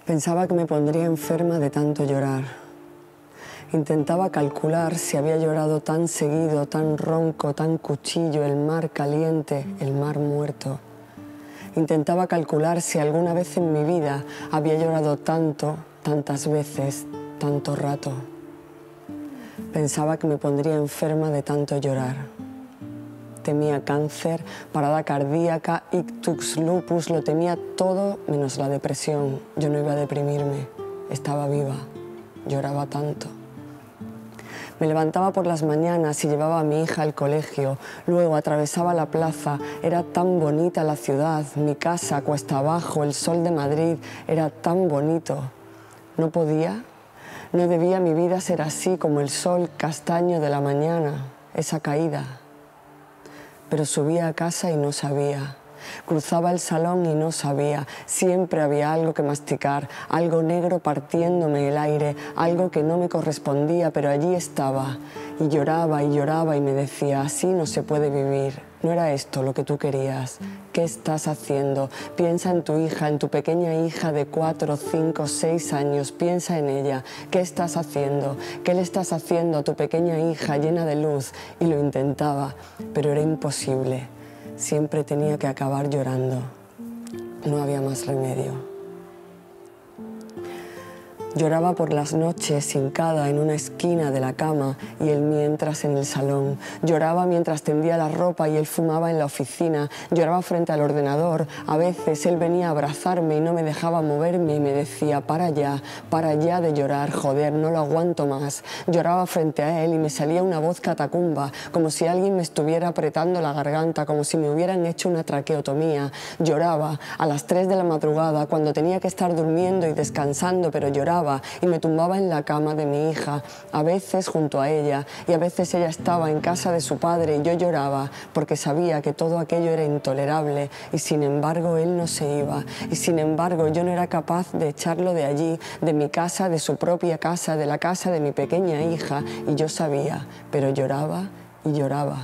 Pensaba que me pondría enferma de tanto llorar. Intentaba calcular si había llorado tan seguido, tan ronco, tan cuchillo, el mar caliente, el mar muerto. Intentaba calcular si alguna vez en mi vida había llorado tanto, tantas veces, tanto rato. Pensaba que me pondría enferma de tanto llorar. Temía cáncer, parada cardíaca, ictus, lupus, lo temía todo menos la depresión. Yo no iba a deprimirme, estaba viva, lloraba tanto. Me levantaba por las mañanas y llevaba a mi hija al colegio, luego atravesaba la plaza, era tan bonita la ciudad, mi casa cuesta abajo, el sol de Madrid, era tan bonito. No podía, no debía mi vida ser así como el sol castaño de la mañana, esa caída. Pero subía a casa y no sabía. Cruzaba el salón y no sabía. Siempre había algo que masticar, algo negro partiéndome el aire, algo que no me correspondía, pero allí estaba. Y lloraba y me decía, así no se puede vivir. No era esto lo que tú querías. ¿Qué estás haciendo? Piensa en tu hija, en tu pequeña hija de 4, 5, 6 años. Piensa en ella. ¿Qué estás haciendo? ¿Qué le estás haciendo a tu pequeña hija llena de luz? Y lo intentaba, pero era imposible. Siempre tenía que acabar llorando. No había más remedio. Lloraba por las noches hincada en una esquina de la cama y él mientras en el salón. Lloraba mientras tendía la ropa y él fumaba en la oficina. Lloraba frente al ordenador. A veces él venía a abrazarme y no me dejaba moverme y me decía, para ya de llorar, joder, no lo aguanto más. Lloraba frente a él y me salía una voz catacumba, como si alguien me estuviera apretando la garganta, como si me hubieran hecho una traqueotomía. Lloraba a las 3 de la madrugada cuando tenía que estar durmiendo y descansando, pero lloraba y me tumbaba en la cama de mi hija, a veces junto a ella, y a veces ella estaba en casa de su padre y yo lloraba porque sabía que todo aquello era intolerable y sin embargo él no se iba y sin embargo yo no era capaz de echarlo de allí, de mi casa, de su propia casa, de la casa de mi pequeña hija y yo sabía, pero lloraba y lloraba.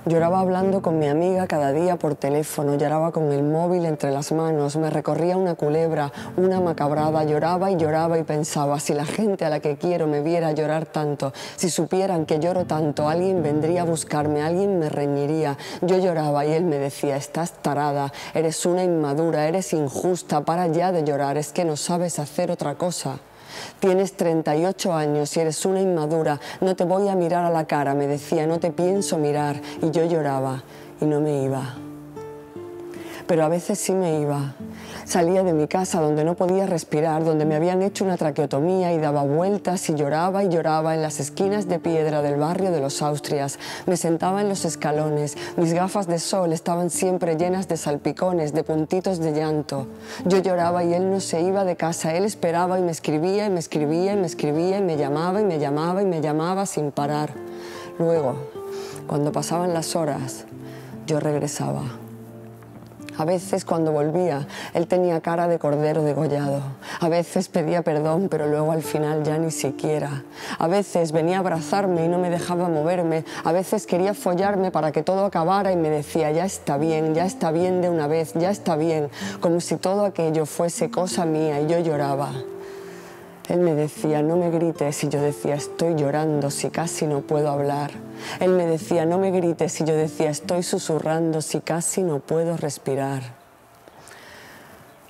Lloraba hablando con mi amiga cada día por teléfono, lloraba con el móvil entre las manos, me recorría una culebra, una macabrada, lloraba y pensaba, si la gente a la que quiero me viera llorar tanto, si supieran que lloro tanto, alguien vendría a buscarme, alguien me reñiría. Yo lloraba y él me decía, estás tarada, eres una inmadura, eres injusta, para ya de llorar, es que no sabes hacer otra cosa. Tienes 38 años y eres una inmadura, no te voy a mirar a la cara, me decía, no te pienso mirar. Y yo lloraba y no me iba. Pero a veces sí me iba. Salía de mi casa donde no podía respirar, donde me habían hecho una traqueotomía y daba vueltas y lloraba en las esquinas de piedra del barrio de los Austrias. Me sentaba en los escalones, mis gafas de sol estaban siempre llenas de salpicones, de puntitos de llanto. Yo lloraba y él no se iba de casa, él esperaba y me escribía y me escribía y me escribía y me llamaba y me llamaba y me llamaba sin parar. Luego, cuando pasaban las horas, yo regresaba. A veces cuando volvía, él tenía cara de cordero degollado. A veces pedía perdón, pero luego al final ya ni siquiera. A veces venía a abrazarme y no me dejaba moverme. A veces quería follarme para que todo acabara y me decía, ya está bien de una vez, ya está bien. Como si todo aquello fuese cosa mía y yo lloraba. Él me decía, no me grites, y yo decía, estoy llorando si casi no puedo hablar. Él me decía, no me grites, y yo decía, estoy susurrando si casi no puedo respirar.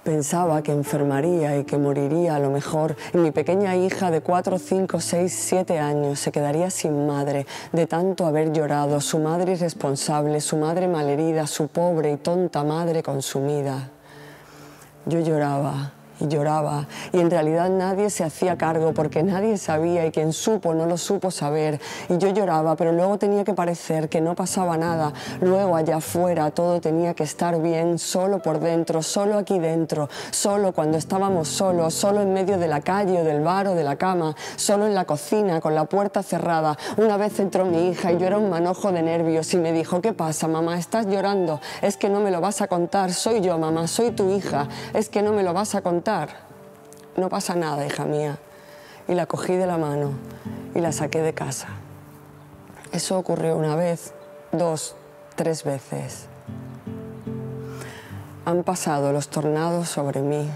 Pensaba que enfermaría y que moriría a lo mejor, y mi pequeña hija de 4, 5, 6, 7 años se quedaría sin madre de tanto haber llorado, su madre irresponsable, su madre malherida, su pobre y tonta madre consumida. Yo lloraba y en realidad nadie se hacía cargo porque nadie sabía y quien supo no lo supo saber y yo lloraba, pero luego tenía que parecer que no pasaba nada, luego allá afuera todo tenía que estar bien, solo por dentro, solo aquí dentro, solo cuando estábamos solos, solo en medio de la calle o del bar o de la cama, solo en la cocina con la puerta cerrada. Una vez entró mi hija y yo era un manojo de nervios y me dijo, ¿qué pasa, mamá? ¿Estás llorando? Es que no me lo vas a contar, soy yo, mamá, soy tu hija, es que no me lo vas a contar. No pasa nada, hija mía. Y la cogí de la mano y la saqué de casa. Eso ocurrió una vez, 2, 3 veces. Han pasado los tornados sobre mí,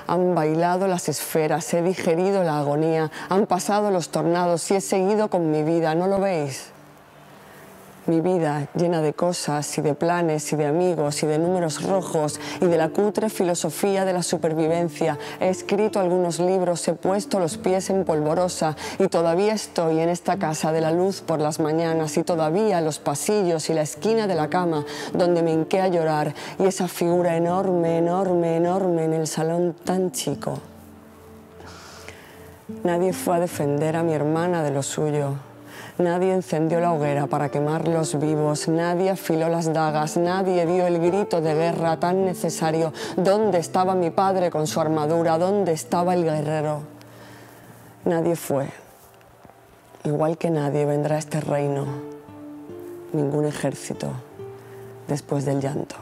han bailado las esferas, he digerido la agonía, han pasado los tornados y he seguido con mi vida, ¿no lo veis? Mi vida llena de cosas y de planes y de amigos y de números rojos y de la cutre filosofía de la supervivencia. He escrito algunos libros, he puesto los pies en polvorosa y todavía estoy en esta casa de la luz por las mañanas y todavía los pasillos y la esquina de la cama donde me hinqué a llorar y esa figura enorme, enorme, enorme en el salón tan chico. Nadie fue a defender a mi hermana de lo suyo. Nadie encendió la hoguera para quemarlos vivos, nadie afiló las dagas, nadie dio el grito de guerra tan necesario. ¿Dónde estaba mi padre con su armadura? ¿Dónde estaba el guerrero? Nadie fue. Igual que nadie vendrá a este reino, ningún ejército, después del llanto.